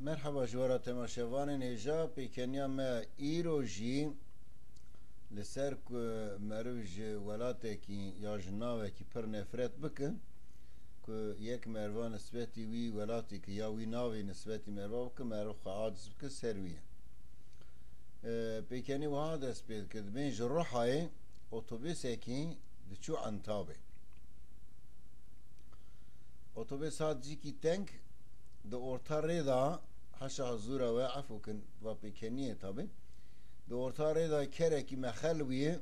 مرحبا جوارا تماشاوان نیجا پیکنیا ما ایروژی لسر که مروج ولاته کی یا جناوه کی پر نفرت بکن که یک مروان نسبتی وی ولاتی که یا وی ناوی نسبتی مروان بکن مرو خواهدز بکن سرویه پیکنی وها دست بید که دبین جروحای اتوبیسه کی دچو انتابه اتوبیس ها جی کی تنک ده orta reda haşa zura ve afukin ve pikeniye tabi de orta reda kereki mexelviye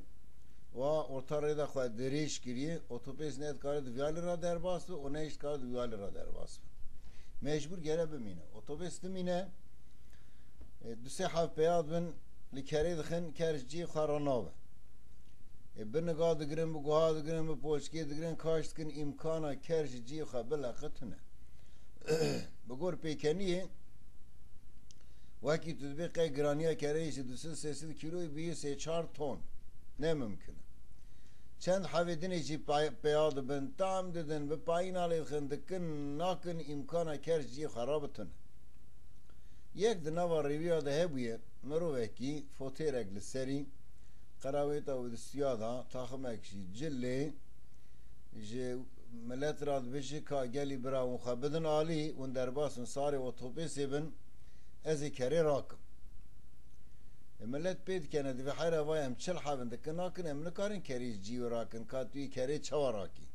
ve orta reda xwe deriş kiriye otobüs net kare duyali ra derbas ve ona iş kare duyali ra derbas mecbur gele bimine otobüs dimine du se hav peyad bin li kere dixin kerci xaranave bir nega digirin bu guha digirin bu poçki digirin kaçtkin imkana kerci xwe bilaqitine بگور پیکنیه وکی تطبیق گرانیه کرایش 200 کیلوی بیه 3-4 تون نه ممکنه چند حویدنی چی پیاد بن تام ددن به پایین آلید خندکن ناکن امکانه کرش جی خرابتونه یک دنوا ریویا ده هبویه مرو وکی فوتیرک لسری قراویتا و دستیادا تاخمکشی جلی جه ملت راد بشه که گلی برا و خبدن عالی و در باسن ساری اتوبیسی بن از کری راکم ملت پید کنه دوی حیره وای هم چل حوند که ناکن هم نکارن کریش جیو راکن که توی کری چوا راکی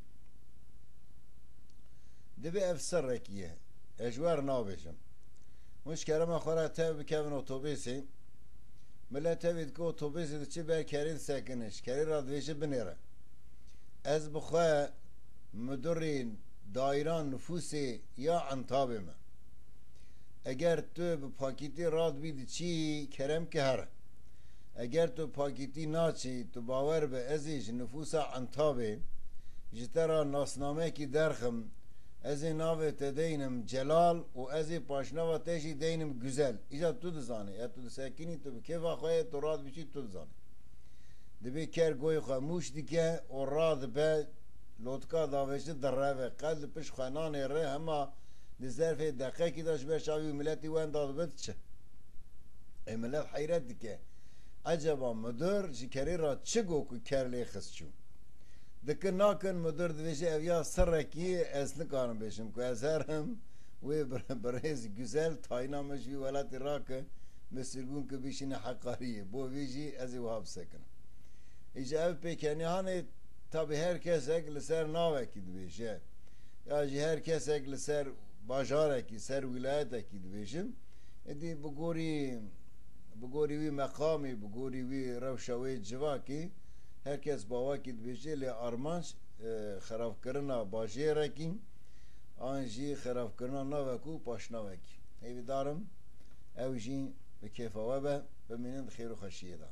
دوی افسر رکیه اجوار نابشم مش کرم خوره تاو بکوین اتوبیسی ملت تاوید که اتوبیسی ده چی بر کری سکنش کری راد ویشه بنیره از بخواه مدرین دایران نفوسی یا انتابه ما اگر تو به پاکیتی راد بید چی کرم که هره اگر تو پاکیتی ناچی تو باور به ازیش نفوس انتابه جترا ناسنامه کی درخم ازی ناوه تدینم جلال و ازی پاشناوه تشی دینم güzel ایجا تو دزانه یا تو دسکنی تو بکیفا خواه تو راد بچی تو دزانه دبی کر گوی خواه موش دیگه و راد به لطکا داوشت در روه قد پش خانان ره اما نظرف دقیقی داشت بشاوی ملتی وان داد بد چه ای ملت حیرت دیگه عجبا مدر جکری را چه گو که کرلی خست چون دکه ناکن مدر دویشه اویا سرکی از نکارم بشم که از هرم وی برایز güzel تاینامش وی ولتی را که مسرگون که بیشین حقاریه بو ویجی ازی وحاب سکنم ایجا او پیکنی هانه tabi herkes ekliser naveki dibêje ya jî herkes ekliser bajarekî ser wilayetekî dibêjin edî bi gorî wî meqamê bi gorî wî rewşa wê civakî herkes bawakî dibêje lê armanc xerabkirina bajêrekî an jî xerabkirina navek û paşnavekî hêvî darim ew jî bi kêfa we be bimînin xêr û xeşiyê da